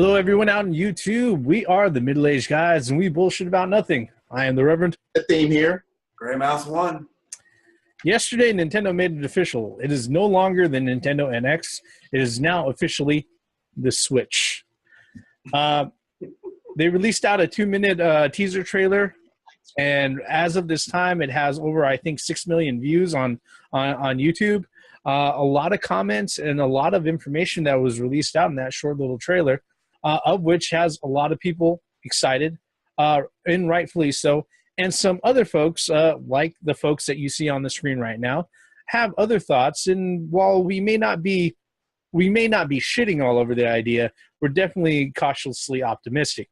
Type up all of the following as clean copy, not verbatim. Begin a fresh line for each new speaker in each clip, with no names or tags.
Hello, everyone out on YouTube. We are the Middle-Aged Guys, and we bullshit about nothing. I am the Reverend.
The theme here.
Gray Mouse 1.
Yesterday, Nintendo made it official. It is no longer the Nintendo NX. It is now officially the Switch. They released out a 2-minute teaser trailer, and as of this time, it has over, I think, 6 million views on YouTube. A lot of comments and a lot of information that was released out in that short little trailer, of which has a lot of people excited, and rightfully so. And some other folks, like the folks that you see on the screen right now, have other thoughts. And while we may not be shitting all over the idea, we're definitely cautiously optimistic.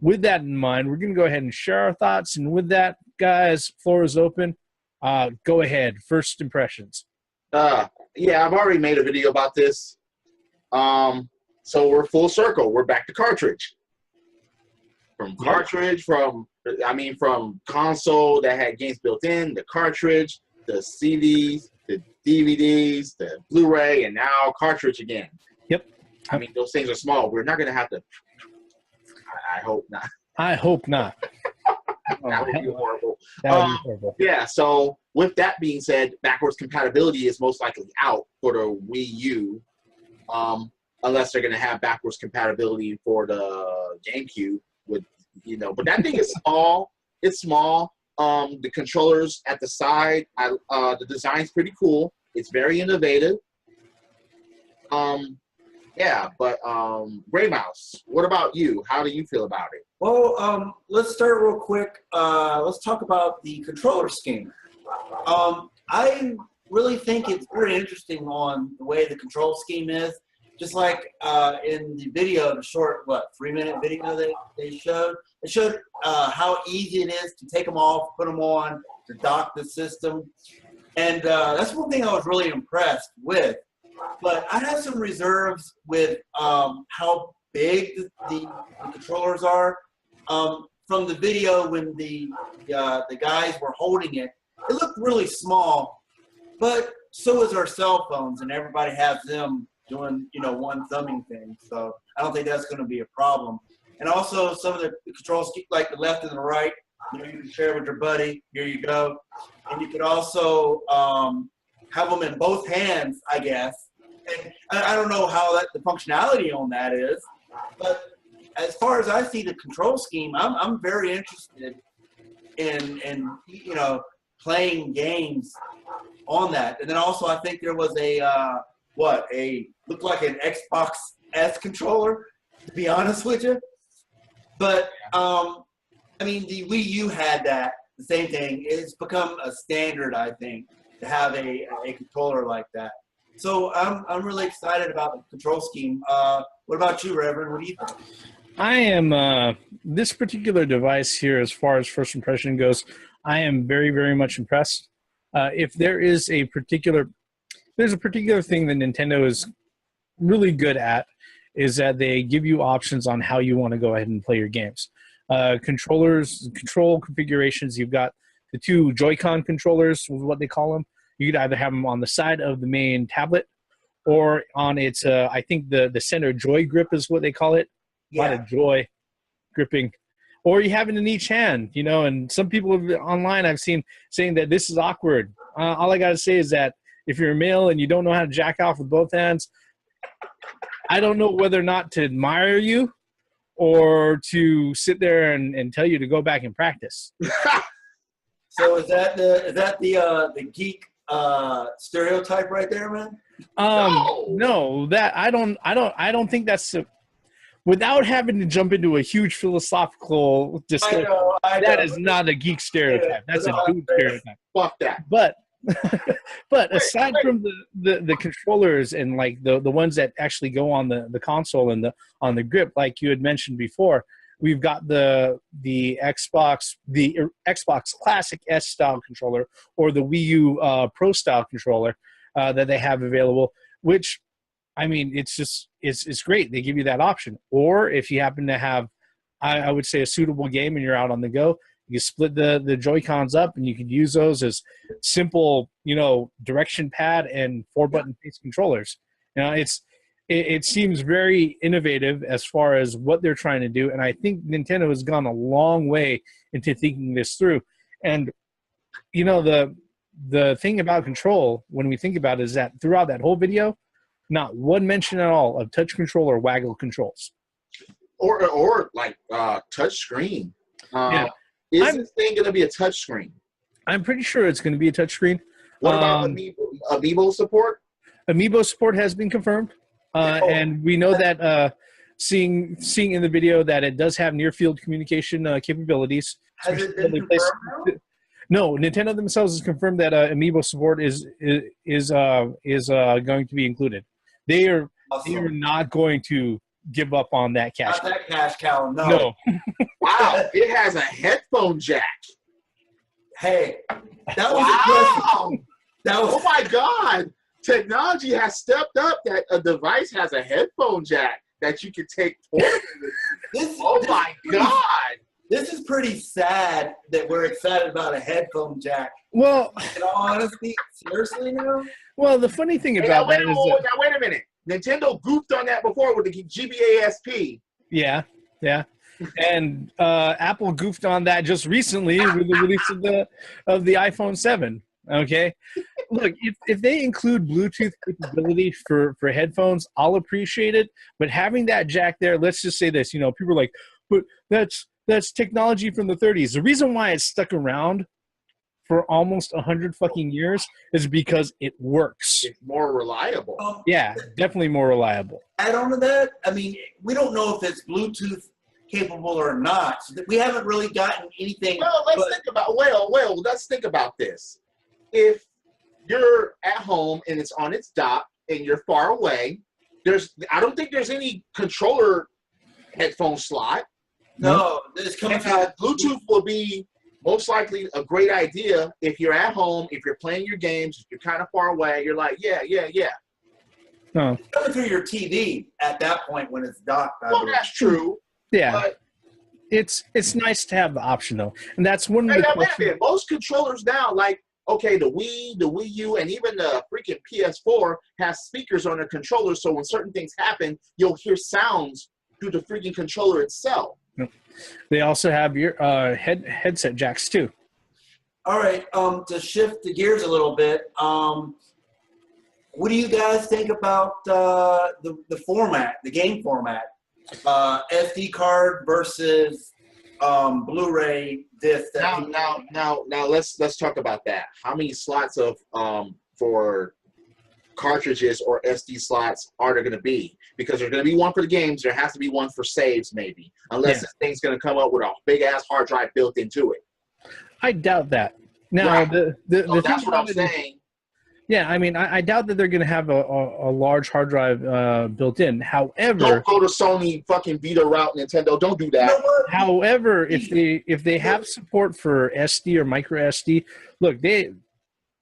With that in mind, we're going to go ahead and share our thoughts. And with that, guys, floor is open. Go ahead. First impressions.
Yeah, I've already made a video about this. So we're full circle. We're back to cartridge. From console that had games built in, the cartridge, the CDs, the DVDs, the Blu-ray, and now cartridge again.
Yep.
I mean, those things are small. We're not going to have to. I hope not.
I hope not.
That would be horrible.
That would be horrible.
Yeah, so with that being said, backwards compatibility is most likely out for the Wii U, unless they're going to have backwards compatibility for the GameCube. But that thing is small. It's small. The controllers at the side, the design's pretty cool. It's very innovative. Gray Mouse, what about you? How do you feel about it?
Well, let's start real quick. Let's talk about the controller scheme. I really think it's very interesting on the way the control scheme is. Just like in the video, the short, 3-minute video they showed. It showed how easy it is to take them off, put them on, to dock the system. And that's one thing I was really impressed with. But I have some reserves with how big the controllers are. From the video when the guys were holding it, it looked really small. But so is our cell phones, and everybody has them doing, one thumbing thing. So I don't think that's going to be a problem. And also some of the controls, like the left and the right, you can share with your buddy. Here you go. And you could also have them in both hands, I guess. And I don't know how the functionality on that is, but as far as I see the control scheme, I'm very interested in playing games on that. And then also I think there was looked like an Xbox S controller, to be honest with you. But the Wii U had that, the same thing. It's become a standard, I think, to have a controller like that. So I'm really excited about the control scheme. What about you, Reverend? What do you think?
I am, this particular device here, as far as first impression goes, I am very, very much impressed. If there's a particular thing that Nintendo is really good at, is that they give you options on how you want to go ahead and play your games. Control configurations, you've got the 2 Joy-Con controllers, is what they call them. You could either have them on the side of the main tablet or on its, I think the center joy grip is what they call it.
Yeah.
A lot of joy gripping. Or you have it in each hand, and some people online I've seen saying that this is awkward. All I got to say is that if you're a male and you don't know how to jack off with both hands, I don't know whether or not to admire you or to sit there and tell you to go back and practice.
So is that the geek stereotype right there, man?
No, that I don't think that's without having to jump into a huge philosophical discussion. I know. That is not a geek stereotype. That's a dude stereotype.
Fuck that.
But aside from the controllers and like the ones that actually go on the console and on the grip, like you had mentioned before, we've got the Xbox Classic S style controller or the Wii U Pro style controller that they have available, which it's great. They give you that option. Or if you happen to have, I would say, a suitable game and you're out on the go, you split the Joy-Cons up and you could use those as simple, direction pad and 4-button face controllers. It's it seems very innovative as far as what they're trying to do, and I think Nintendo has gone a long way into thinking this through. And you know, the thing about Control, when we think about it, is that throughout that whole video, not one mention at all of touch control or waggle controls,
or like touch screen. Is this thing going to be a touch screen?
I'm pretty sure it's going to be a touch screen.
What about Amiibo support?
Amiibo support has been confirmed, and we know that seeing in the video that it does have near field communication capabilities.
Has it been confirmed?
No, Nintendo themselves has confirmed that Amiibo support is going to be included. They are not going to give up on that cash.
Not that cash cow.
No.
Wow, it has a headphone jack.
Hey, that was impressive. That was.
Oh my God! Technology has stepped up. That a device has a headphone jack that you can take portable. My God!
This is pretty sad that we're excited about a headphone jack.
Well,
in all honesty, seriously now.
Well, the funny thing about that is that,
now wait a minute. Nintendo goofed on that before with the GBASP.
Yeah. And Apple goofed on that just recently with the release of the iPhone 7. Okay, look, if they include Bluetooth capability for headphones, I'll appreciate it. But having that jack there, let's just say this, people are like, but that's technology from the 30s. The reason why it's stuck around for almost 100 fucking years is because it works.
It's more reliable.
Yeah, definitely more reliable.
Add on to that, I mean, we don't know if it's Bluetooth capable or not. So we haven't really gotten anything.
Well, let's think about this. If you're at home and it's on its dock and you're far away, I don't think there's any controller headphone slot.
No, it's coming
out. Bluetooth will be most likely a great idea if you're at home, if you're playing your games, if you're kind of far away, you're like, yeah.
No.
It's coming through your TV at that point when it's docked.
Well, that's true.
Yeah.
But
it's nice to have the option, though. And that's one of the questions.
Most controllers now, like, okay, the Wii U, and even the freaking PS4 has speakers on the controller, so when certain things happen, you'll hear sounds through the freaking controller itself.
They also have your headset jacks too.
All right, to shift the gears a little bit, what do you guys think about the format, the game format? SD card versus Blu-ray disc.
Now let's talk about that. How many slots of for cartridges or SD slots are there going to be? Because there's going to be one for the games. There has to be one for saves, maybe, unless this thing's going to come up with a big ass hard drive built into it.
I doubt that. Now,
right.
the
that's what I'm saying.
Yeah, I mean, I doubt that they're going to have a large hard drive built in. However,
don't go to Sony fucking Vita route, Nintendo. Don't do that.
However, if they have support for SD or micro SD, look,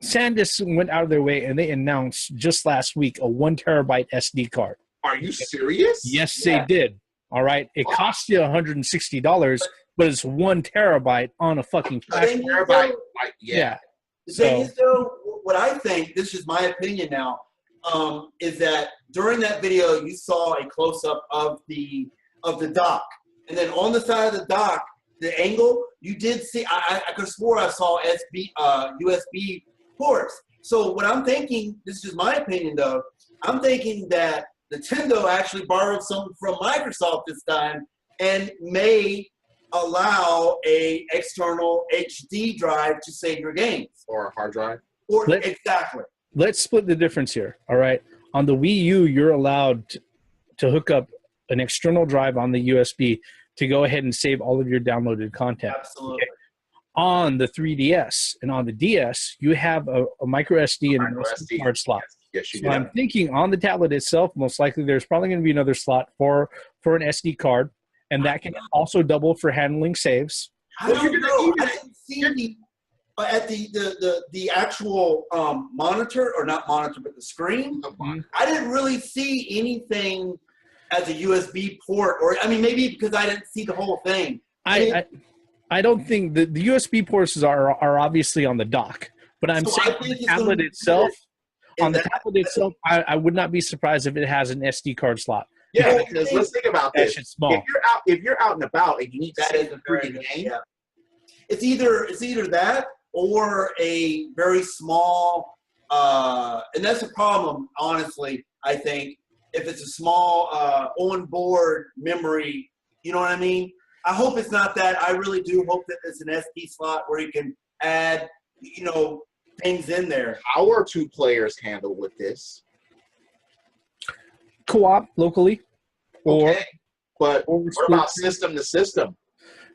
SanDisk went out of their way and they announced just last week a 1 terabyte SD card.
Are you serious?
Yes, they did. All right, it cost you $160, but it's 1 terabyte on a fucking flash.
Terabyte. Yeah.
The thing is, though, what I think, this is my opinion now, is that during that video you saw a close-up of the dock, and then on the side of the dock, the angle you did see. I could have swore I saw USB ports. So what I'm thinking, this is just my opinion, though, I'm thinking that Nintendo actually borrowed something from Microsoft this time and may allow a external HD drive to save your games.
Or a hard drive.
Exactly.
Let's split the difference here, all right? On the Wii U, you're allowed to hook up an external drive on the USB to go ahead and save all of your downloaded content.
Absolutely.
Okay? On the 3DS and on the DS, you have a micro SD and an SD card slot.
Yes, you
So
do.
I'm thinking on the tablet itself, most likely there's probably going to be another slot for an SD card, and that can also double for handling saves.
I don't know. I didn't see at the actual monitor, or not monitor, but the screen. I didn't really see anything as a USB port, or I mean, maybe because I didn't see the whole thing.
I don't think the USB ports are obviously on the dock, but I'm saying on the tablet itself. On the tablet itself, I would not be surprised if it has an SD card slot.
Yeah, because let's think about
That
this.
shit's small.
If you're out and about and you need to
That
save
is
the
a very
freaking
good,
game,
yeah. It's either that or a very small, and that's a problem, honestly, I think, if it's a small on-board memory, you know what I mean? I hope it's not that. I really do hope that it's an SD slot where you can add, things in there.
how are two players handle with this?
Co-op locally, or
Okay. But
or
what about system to system?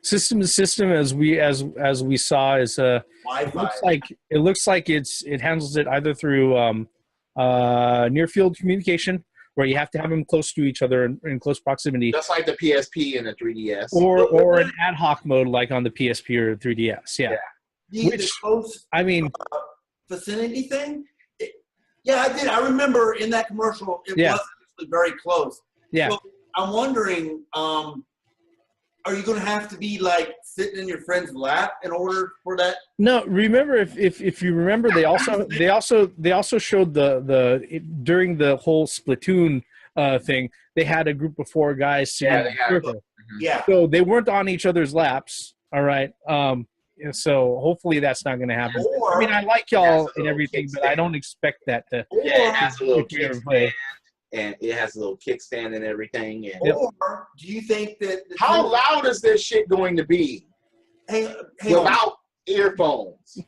system to system, as we saw, is
Wi-Fi.
it looks like it handles it either through near field communication, where you have to have them close to each other in close proximity,
Just like the PSP and the 3DS.
or an ad hoc mode like on the PSP or 3DS. Yeah.
The close
I mean,
vicinity thing. I did. I remember in that commercial, it
Yeah.
was actually very close.
yeah.
So I'm wondering, are you going to have to be like sitting in your friend's lap in order for that?
No, remember if you remember, they also showed during the whole Splatoon thing, they had a group of 4 guys sitting in a circle.
Yeah.
So they weren't on each other's laps. All right. So hopefully that's not going to happen.
Or,
I mean, I like y'all and
little
everything, but I don't expect that to.
Yeah, it has a little
if you ever
kickstand,
play.
and it has a little kickstand and everything. And
or do you think that
how loud is this shit going to be
hang on.
without earphones?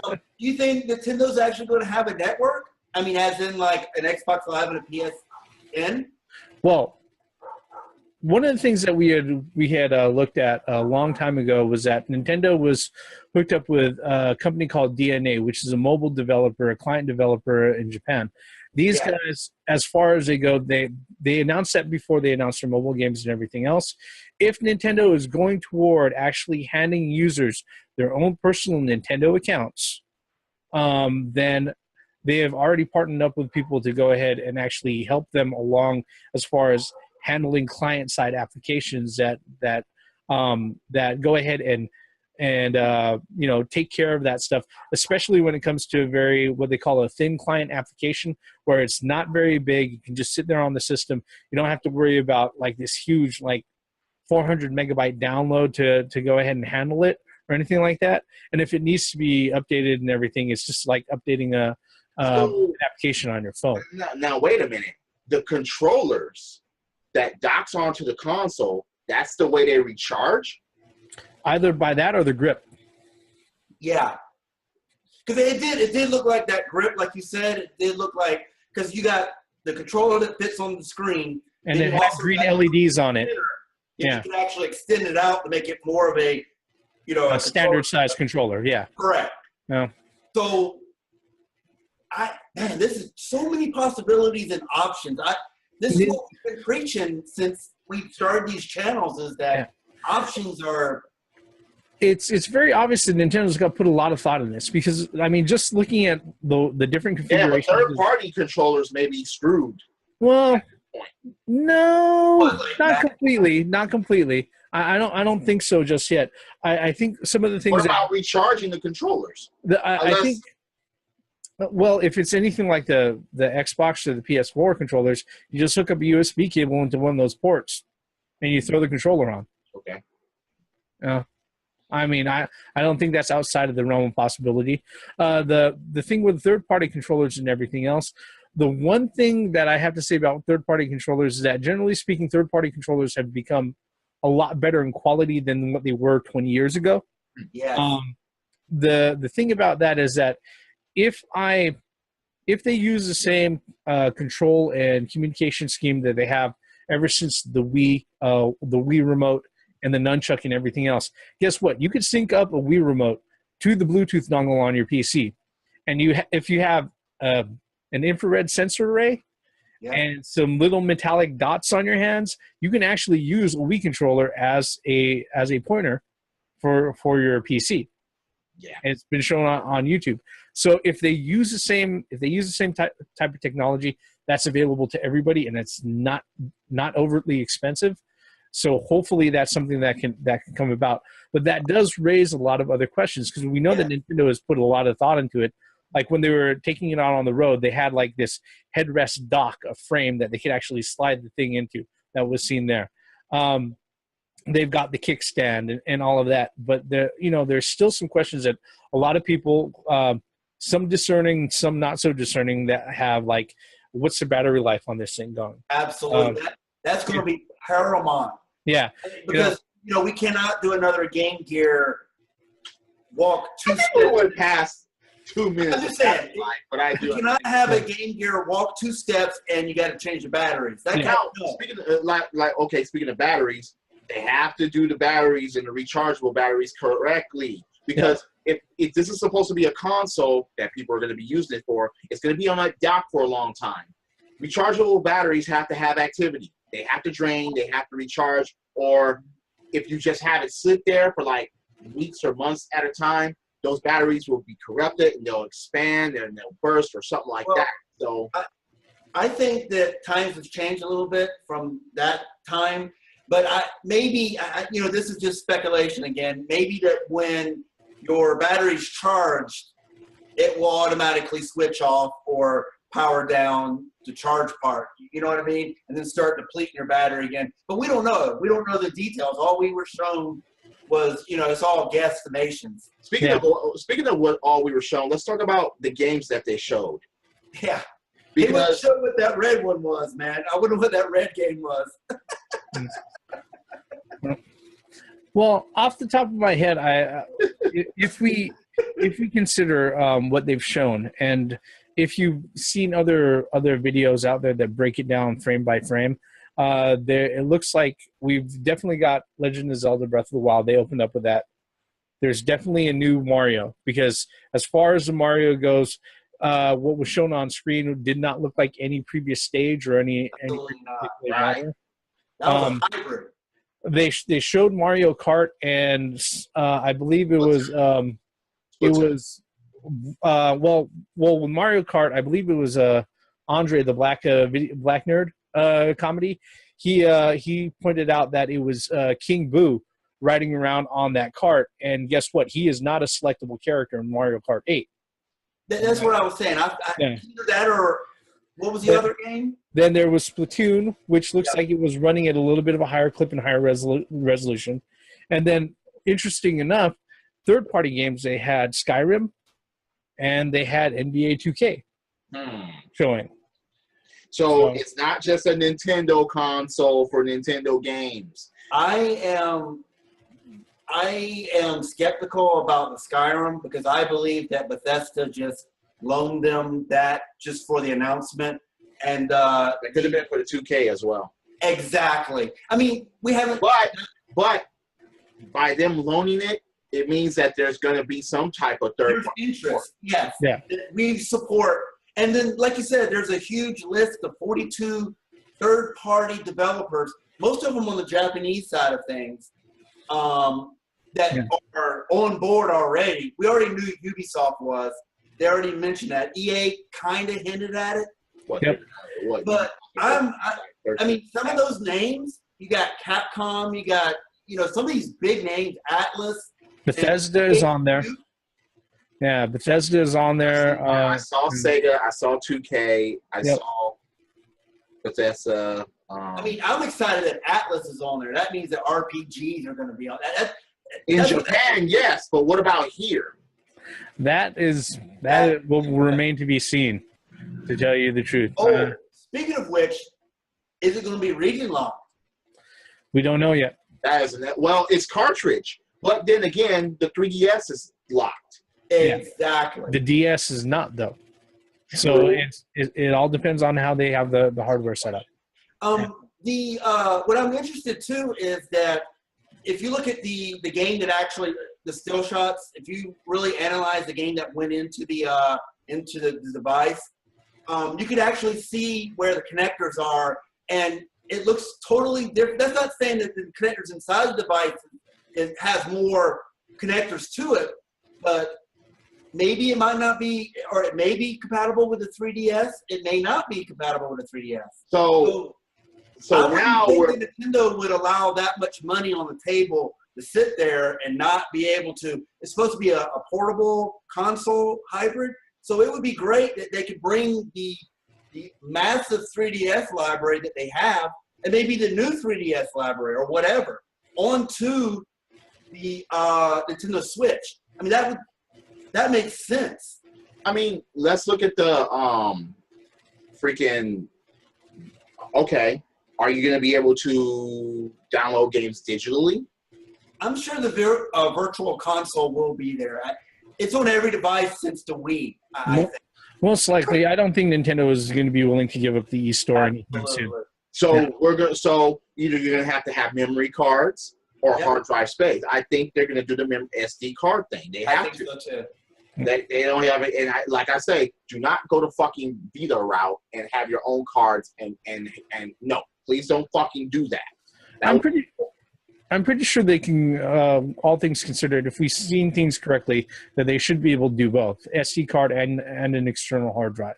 Do you think Nintendo's actually going to have a network? I mean, as in like an Xbox Live and a PSN?
Well, one of the things that we had looked at a long time ago was that Nintendo was hooked up with a company called DNA, which is a mobile developer, a client developer in Japan. These guys, as far as they go, they announced that before they announced their mobile games and everything else. If Nintendo is going toward actually handing users their own personal Nintendo accounts, then they have already partnered up with people to go ahead and actually help them along as far as handling client-side applications that go ahead and take care of that stuff, especially when it comes to what they call a thin client application, where it's not very big. You can just sit there on the system. You don't have to worry about like this huge 400 megabyte download to go ahead and handle it or anything like that. And if it needs to be updated and everything, it's just like updating an application on your phone.
Now wait a minute. The controllers that docks onto the console, that's the way they recharge?
Either by that or the grip.
Yeah. Because it did look like that grip, like you said. It did look like, because you got the controller that fits on the screen.
And it has green LEDs on it.
Yeah. You can actually extend it out to make it more of a
standard size controller. Yeah.
Correct.
Yeah.
So, this is so many possibilities and options. This is what we've been preaching since we started these channels, is that options are.
It's very obvious that Nintendo's got to put a lot of thought in this, because I mean, just looking at the different configurations.
Yeah, but third-party controllers may be screwed.
Well, no,
Like
not completely. I don't think so just yet. I think some of the things.
What about recharging the controllers?
I think. Well, if it's anything like the Xbox or the PS4 controllers, you just hook up a USB cable into one of those ports, and you throw the controller on.
Okay.
I mean, I don't think that's outside of the realm of possibility. The thing with third-party controllers and everything else, the one thing that I have to say about third-party controllers is that, generally speaking, third-party controllers have become a lot better in quality than what they were 20 years ago.
Yeah.
The thing about that is that if they use the same control and communication scheme that they have ever since the Wii remote and the nunchuck and everything else, guess what? You could sync up a Wii remote to the Bluetooth dongle on your PC, and if you have an infrared sensor array and some little metallic dots on your hands, you can actually use a Wii controller as a pointer for your PC.
Yeah,
and it's been shown on YouTube. So if they use the same type of technology, that's available to everybody, and it's not overtly expensive. So hopefully that's something that can come about. But that does raise a lot of other questions, because we know that Nintendo has put a lot of thought into it. like when they were taking it out on the road, they had like this headrest dock, a frame that they could actually slide the thing into. That was seen there. They've got the kickstand and all of that, but there's still some questions that a lot of people, some discerning, some not so discerning, that have like, what's the battery life on this thing going?
Absolutely. That's going to be paramount.
Yeah.
Because, we cannot do another Game Gear walk two
I
steps.
never went past 2 minutes.
I'm just saying,
but I do.
You cannot have a Game Gear walk 2 steps and you got to change the batteries. That
Now,
no.
speaking of, speaking of batteries, they have to do the batteries and the rechargeable batteries correctly, because if this is supposed to be a console that people are going to be using it for, it's going to be on a dock for a long time. Rechargeable batteries have to have activity. They have to drain, they have to recharge, or if you just have it sit there for like weeks or months at a time, those batteries will be corrupted and they'll expand and they'll burst or something like that. So
I think that times have changed a little bit from that time, but maybe this is just speculation again. Maybe that when your battery's charged, it will automatically switch off or power down to charge part. You know what I mean? And then start depleting your battery again. But we don't know. We don't know the details. All we were shown was, it's all guesstimations.
Speaking of what all we were shown, let's talk about the games that they showed.
Yeah. They wouldn't
Because
show what that red one was, man. I wonder what that red game was.
Well, off the top of my head, if we consider what they've shown, and if you've seen other videos out there that break it down frame by frame, it looks like we've definitely got Legend of Zelda Breath of the Wild. They opened up with that. There's definitely a new Mario, because as far as the Mario goes, what was shown on screen did not look like any previous stage or any
Absolutely not.
Right.
That was a hybrid.
They showed Mario Kart, and I believe it was with Mario Kart, I believe it was Andre the Black Nerd comedy. He pointed out that it was King Boo riding around on that cart, and guess what? He is not a selectable character in Mario Kart 8.
That's what I was saying. Either that or what was the other game?
Then there was Splatoon, which looks like it was running at a little bit of a higher clip and higher resolution. And then, interesting enough, third-party games, they had Skyrim and they had NBA 2K showing.
So it's not just a Nintendo console for Nintendo games.
I am skeptical about the Skyrim because I believe that Bethesda just loaned them that just for the announcement. And
It could have been for the 2K as well.
Exactly. I mean, we haven't.
But by them loaning it, it means that there's going to be some type of
There's interest. Yes.
Yeah.
We support. And then, like you said, there's a huge list of 42 third-party developers, most of them on the Japanese side of things, that are on board already. We already knew Ubisoft was. They already mentioned that. EA kind of hinted at it. But I mean, some of those names, you got Capcom, you got, some of these big names, Atlas.
Bethesda is on there. Yeah, Bethesda is on there.
I saw Sega. I saw 2K. I saw Bethesda.
I mean, I'm excited that Atlas is on there. That means that RPGs are going to be on that.
In Japan, yes, but what about here?
That will remain to be seen, to tell you the truth.
Oh, speaking of which, is it going to be region locked?
We don't know yet.
Well, it's cartridge, but then again, the 3DS is locked.
Exactly.
The DS is not, though. So it all depends on how they have the hardware set up.
What I'm interested too is that if you look at the game that actually the still shots, if you really analyze the game that went into the device, you could actually see where the connectors are, and it looks totally different. That's not saying that the connectors inside the device has more connectors to it, but maybe it might not be, or it may be compatible with the 3DS. It may not be compatible with the 3DS.
So now
Nintendo would allow that much money on the table to sit there and not be able to. It's supposed to be a portable console hybrid. So it would be great that they could bring the massive 3DS library that they have, and maybe the new 3DS library or whatever, onto the Nintendo Switch. I mean, that makes sense.
I mean, let's look at the freaking. Okay, are you going to be able to download games digitally?
I'm sure the virtual console will be there. It's on every device since the Wii. I think.
Most likely, I don't think Nintendo is going to be willing to give up the eStore anytime soon.
So So either you're going to have memory cards or hard drive space. I think they're going to do the SD card thing. They have
I think so too.
They don't have it, and like I say, do not go the fucking Vita route and have your own cards and no, please don't fucking do that.
I'm pretty sure they can, all things considered, if we've seen things correctly, that they should be able to do both, SD card and an external hard drive.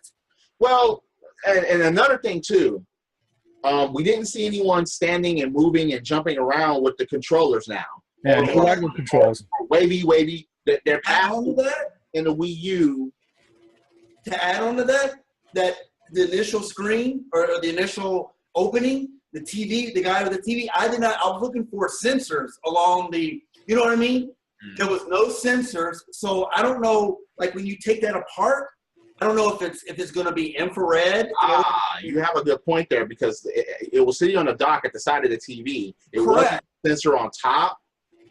Well, and another thing too, we didn't see anyone standing and moving and jumping around with the controllers now.
Yeah, no controls.
Wavy. They're
Add on to that,
in the Wii U.
To add on to that the initial screen or the initial opening, the TV, the guy with the TV, I was looking for sensors along the, you know what I mean? There was no sensors, so I don't know, like when you take that apart, I don't know if it's going to be infrared.
You have a good point there, because it was sitting on a dock at the side of the TV. It
Correct.
wasn't a sensor on top.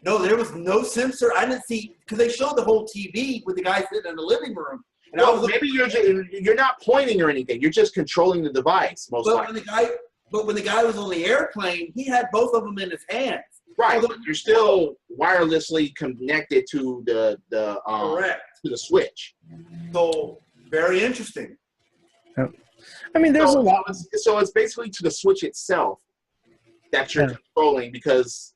No, there was no sensor. I didn't see, because they showed the whole TV with the guy sitting in the living room. And I was
maybe you're not pointing or anything. You're just controlling the device, most likely.
When the guy was on the airplane, he had both of them in his hands.
Right, but you're still wirelessly connected to
Correct.
to the Switch.
So very interesting.
I mean, there's a lot.
So it's basically to the Switch itself that you're controlling, because.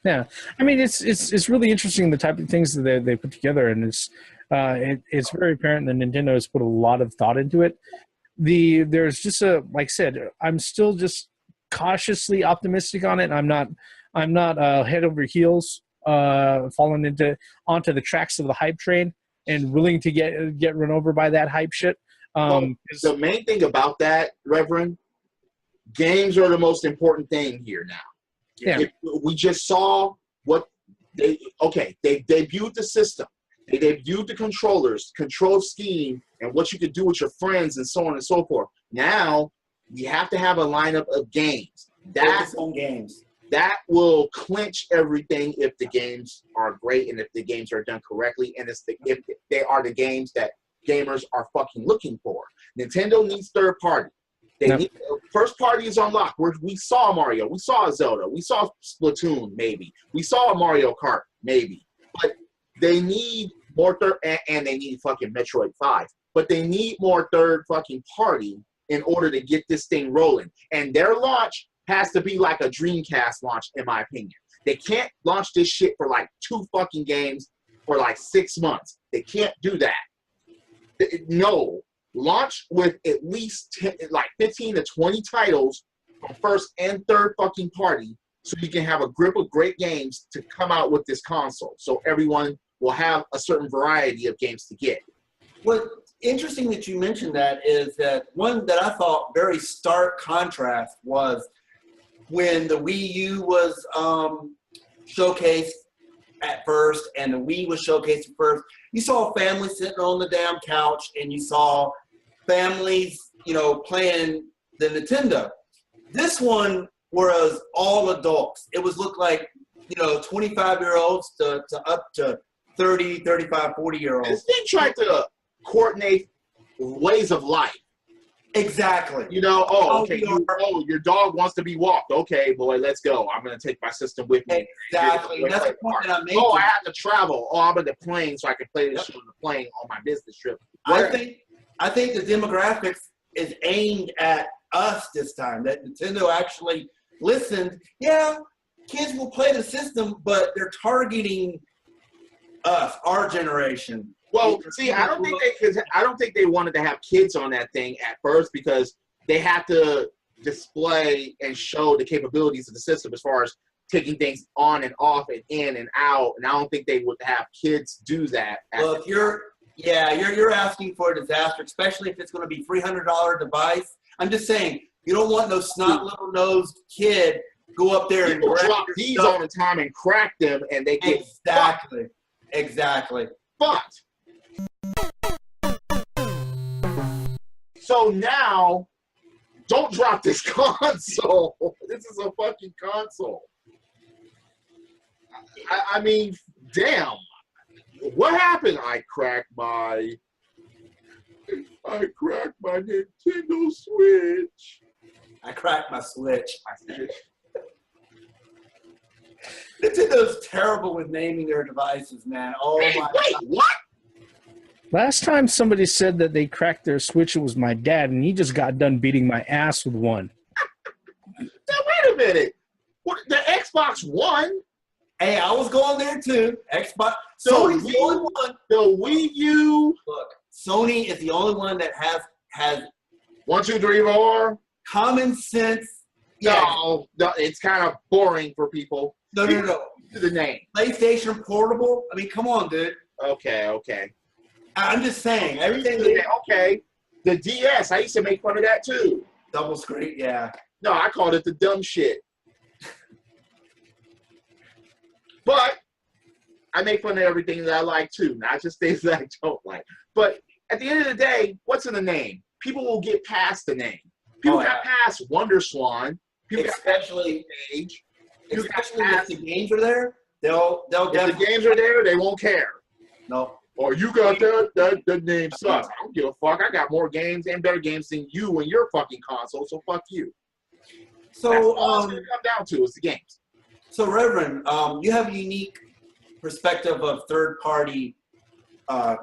Yeah, I mean, it's really interesting, the type of things that they put together, and it's very apparent that Nintendo has put a lot of thought into it. There's just like I said, I'm still just cautiously optimistic on it. I'm not head over heels falling onto the tracks of the hype train and willing to get run over by that hype shit.
The main thing about that, Reverend, games are the most important thing here now.
Yeah.
We just saw what they debuted the system. They debuted the controllers, control scheme, and what you could do with your friends, and so on and so forth. Now we have to have a lineup of games. That will clinch everything if the games are great and if the games are done correctly, and if they are the games that gamers are fucking looking for. Nintendo needs third party. First party is unlocked. We saw Mario, we saw Zelda, we saw Splatoon, maybe. We saw Mario Kart, maybe. But they need more and they need fucking Metroid 5. But they need more third fucking party in order to get this thing rolling. And their launch has to be like a Dreamcast launch, in my opinion. They can't launch this shit for like 2 fucking games for like 6 months. They can't do that. No. Launch with at least 15 to 20 titles from first and third fucking party, so you can have a grip of great games to come out with this console, so everyone will have a certain variety of games to get.
What's interesting that you mentioned that is that one that I thought very stark contrast was when the Wii U was showcased at first and the Wii was showcased at first. You saw a family sitting on the damn couch, and you saw families, playing the Nintendo. This one was all adults. It looked like, 25-year-olds to up to 30, 35, 40-year-olds.
This thing tried to coordinate ways of life.
Exactly.
Okay, your dog wants to be walked. Okay, boy, let's go. I'm going to take my system with me.
Exactly. That's the point that I'm making.
I have to travel. I'm on the plane, so I can play this shit on the plane on my business trip.
I think the demographics is aimed at us this time, that Nintendo actually listened. Yeah, kids will play the system, but they're targeting us, our generation.
Well, see, I don't think they wanted to have kids on that thing at first, because they have to display and show the capabilities of the system as far as taking things on and off and in and out. And I don't think they would have kids do that.
Well, Yeah, you're asking for a disaster, especially if it's going to be $300 device. I'm just saying, you don't want no snot little nosed kid go up there
People
and grab
drop
your
these
stuff.
all the time and crack them, and they get
Exactly.
fucked. So now, don't drop this console. This is a fucking console. I mean, damn. What happened? I cracked my Nintendo Switch.
I cracked my Switch. Nintendo's terrible with naming their devices, man. Oh
Hey,
my
wait,
God.
what?
Last time somebody said that they cracked their Switch, it was my dad, and he just got done beating my ass with one.
Now, wait a minute. What, the Xbox One?
Hey, I was going there too. Xbox.
The
Sony's the only
Wii,
one.
the Wii U.
Look, Sony is the only one that has
1, 2, 3, 4.
common sense.
No, it's kind of boring for people.
No.
To the name.
PlayStation Portable. I mean, come on, dude.
Okay.
I'm just saying everything.
Okay. The DS. I used to make fun of that too.
Double screen. Yeah.
No, I called it the dumb shit. But I make fun of everything that I like too, not just things that I don't like. But at the end of the day, what's in the name? People will get past the name. People got past WonderSwan. People
Especially
got past Age.
Especially if the games are there, they'll
If
definitely.
the games are there, they won't care.
No.
Or you got that name sucks. I don't give a fuck. I got more games and better games than you and your fucking console, so fuck you. That's
So
all it's gonna come down to is the games.
So Reverend, you have a unique perspective of third-party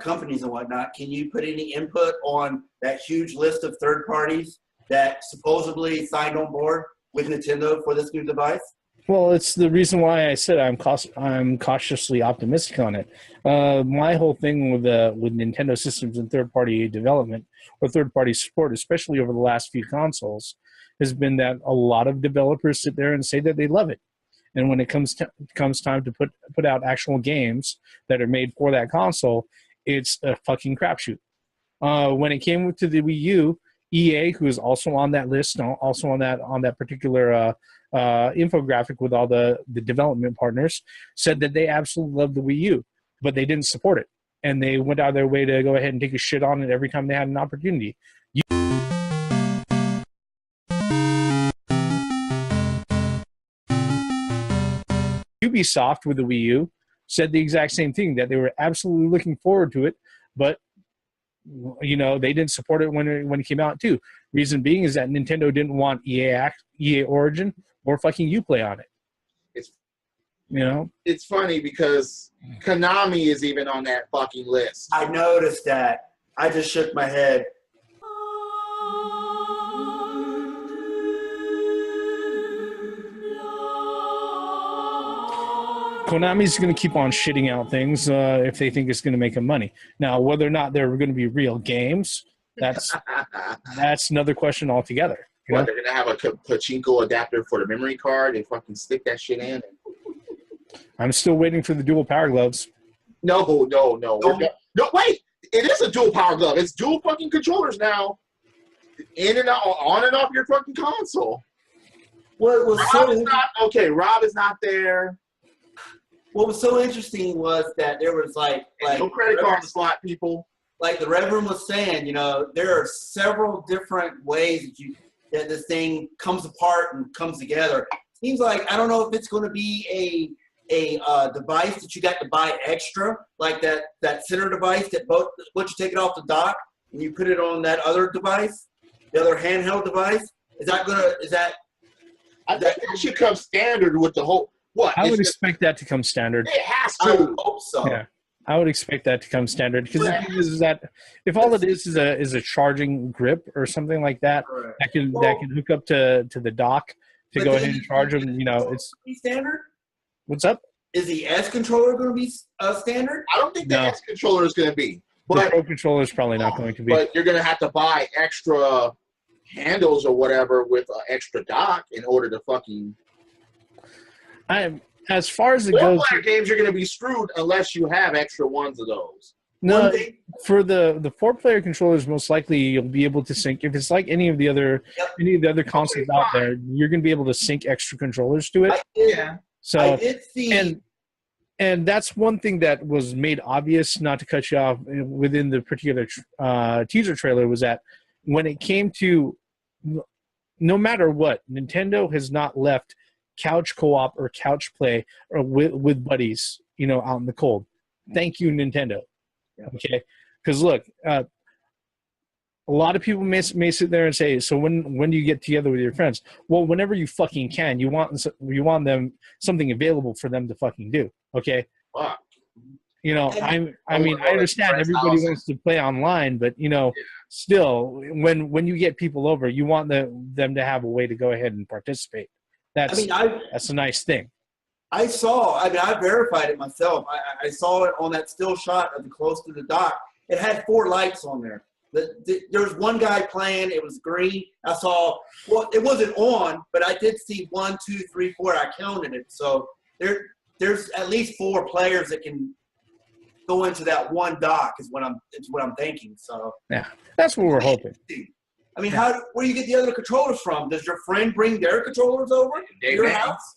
companies and whatnot. Can you put any input on that huge list of third parties that supposedly signed on board with Nintendo for this new device?
Well, it's the reason why I said I'm cautiously optimistic on it. My whole thing with Nintendo systems and third-party development or third-party support, especially over the last few consoles, has been that a lot of developers sit there and say that they love it, and when it comes time to put out actual games that are made for that console, it's a fucking crapshoot. When it came to the Wii U, EA, who is also on that list, also on that particular infographic with all the development partners, said that they absolutely love the Wii U, but they didn't support it, and they went out of their way to go ahead and take a shit on it every time they had an opportunity. Ubisoft with the Wii U said the exact same thing, that they were absolutely looking forward to it, but they didn't support it when it came out too. Reason being is that Nintendo didn't want EA Origin or fucking Uplay on it.
It's funny because Konami is even on that fucking list.
I noticed that. I just shook my head.
Konami's going to keep on shitting out things if they think it's going to make them money. Now, whether or not they're going to be real games, that's another question altogether.
What, they're going to have a pachinko adapter for the memory card and fucking stick that shit in?
I'm still waiting for the dual power gloves.
No, wait. It is a dual power glove. It's dual fucking controllers now. In and out, on and off your fucking console. Rob is not there.
What was so interesting was that there was like
no credit card slot, people.
Like the Reverend was saying, there are several different ways that this thing comes apart and comes together. Seems like, I don't know if it's going to be a device that you got to buy extra, like that center device that once you take it off the dock and you put it on that other device, the other handheld device.
I think that should come standard with the whole. What?
I would expect that to come standard.
It has
I
to.
would hope so.
Yeah, I would expect that to come standard, because the thing is that if all it is a charging grip or something like that, that can hook up to the dock to go ahead and charge them. It's
standard.
What's up?
Is the S controller going to be standard?
I don't think the S controller is going to be.
The Pro controller is probably not going to be.
But you're going to have to buy extra handles or whatever with an extra dock in order to fucking.
As far as it goes,
games, you're going to be screwed unless you have extra ones of those.
No,
One thing,
for the 4-player controllers, most likely you'll be able to sync. If it's like any of the other consoles out there, you're going to be able to sync extra controllers to it.
Yeah.
So
I did see.
and that's one thing that was made obvious, not to cut you off, within the particular teaser trailer, was that when it came to, no matter what, Nintendo has not left couch co-op or couch play or with buddies, out in the cold. Thank you, Nintendo.
Yeah.
Okay, because look, a lot of people may sit there and say, so when do you get together with your friends? Well, whenever you fucking can. You want them something available for them to fucking do. Okay.
Fuck.
I understand everybody wants to play online, but still, when you get people over, you want them to have a way to go ahead and participate. That's a nice thing.
I verified it myself. I saw it on that still shot of the close to the dock. It had 4 lights on there. There was one guy playing. It was green. I saw, well, it wasn't on, but I did see 1, 2, 3, 4. I counted it. So there's at least 4 players that can go into that one dock. Is what I'm thinking. So
yeah, that's what we're hoping.
I mean, where do you get the other controllers from? Does your friend bring their controllers over to your house?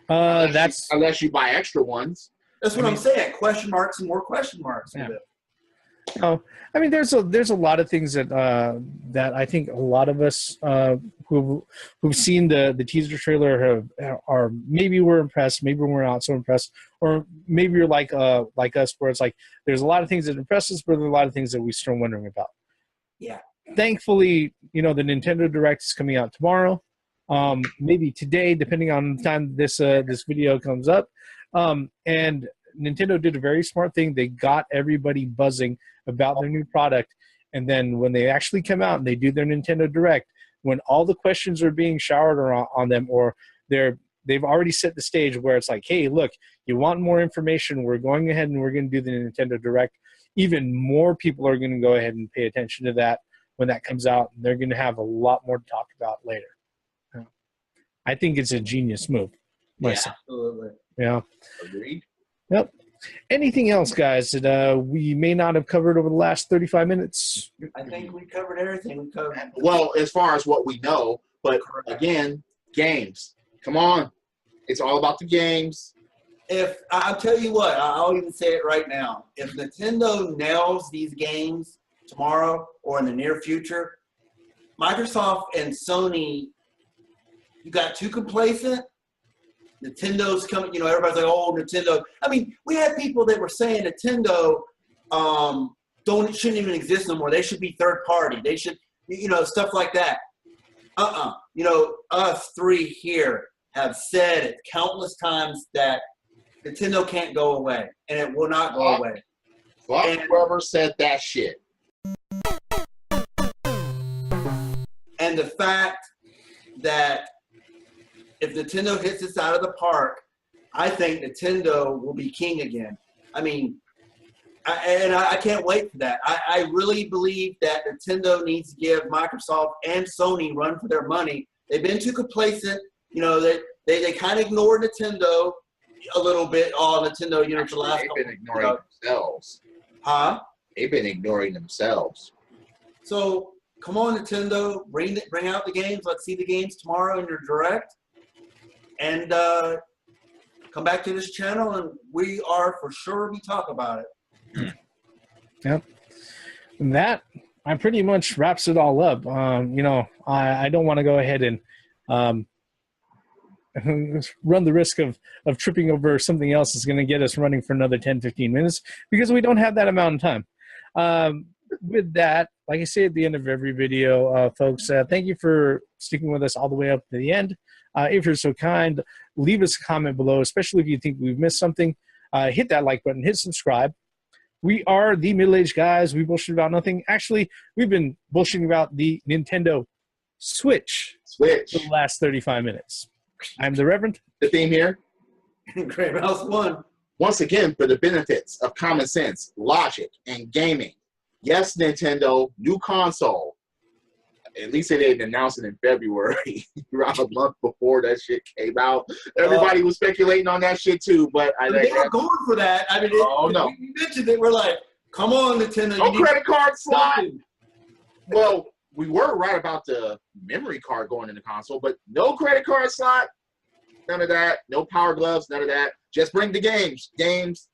Unless you buy extra ones.
That's what I'm saying. Question marks and more question marks.
Yeah. Oh, there's a lot of things that I think a lot of us who've seen the teaser trailer are maybe we're impressed, maybe we're not so impressed, or maybe you're like us, where it's like there's a lot of things that impress us, but there's a lot of things that we're still wondering about.
Yeah.
Thankfully, the Nintendo Direct is coming out tomorrow, maybe today, depending on the time this video comes up, and Nintendo did a very smart thing. They got everybody buzzing about their new product, and then when they actually come out and they do their Nintendo Direct, when all the questions are being showered on them, or they've already set the stage where it's like, hey, look, you want more information, we're going ahead and we're going to do the Nintendo Direct. Even more people are going to go ahead and pay attention to that when that comes out. They're going to have a lot more to talk about later. I think it's a genius move myself.
Yeah, absolutely.
Yeah.
Agreed.
Yep. Anything else, guys, that we may not have covered over the last 35 minutes?
I think we covered everything.
Well, as far as what we know, but again, games. Come on. It's all about the games.
I'll tell you what, I'll even say it right now. If Nintendo nails these games tomorrow or in the near future, Microsoft and Sony, you got too complacent. Nintendo coming, everybody's like, oh, Nintendo. I mean, we had people that were saying Nintendo shouldn't even exist no more. They should be third party. They should, stuff like that. Us 3 here have said it countless times that Nintendo can't go away, and it will not go away.
Fuck whoever said that shit.
And the fact that if Nintendo hits this out of the park, I think Nintendo will be king again. I mean, I can't wait for that. I really believe that Nintendo needs to give Microsoft and Sony run for their money. They've been too complacent. They kind of ignored Nintendo a little bit. Oh, Nintendo, for the last
they've been ignoring themselves.
Huh?
They've been ignoring themselves.
So, come on, Nintendo. Bring out the games. Let's see the games tomorrow in your Direct. And come back to this channel, and we are for sure be talk about it.
Yep. And that pretty much wraps it all up. I don't want to go ahead and run the risk of tripping over something else that's going to get us running for another 10, 15 minutes because we don't have that amount of time. With that, like I say at the end of every video, folks, thank you for sticking with us all the way up to the end. If you're so kind, leave us a comment below, especially if you think we've missed something. Hit that like button, hit subscribe. We are the Middle-Aged Guys. We bullshit about nothing. Actually, we've been bullshitting about the Nintendo Switch for the last 35 minutes. I'm the Reverend.
The theme here.
Great Mouse 1.
Once again, for the benefits of common sense, logic, and gaming. Yes, Nintendo, new console. At least they didn't announce it in February, around a month before that shit came out. Everybody was speculating on that shit too, but
they were going for that. I mean,
no.
We mentioned it. We're like, Come on, Nintendo.
No
You need
credit card slot.
something.
Well, we were right about the memory card going in the console, but no credit card slot. None of that. No Power Gloves. None of that. Just bring the games. Games.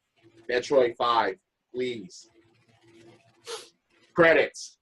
Metroid 5, please. Credits.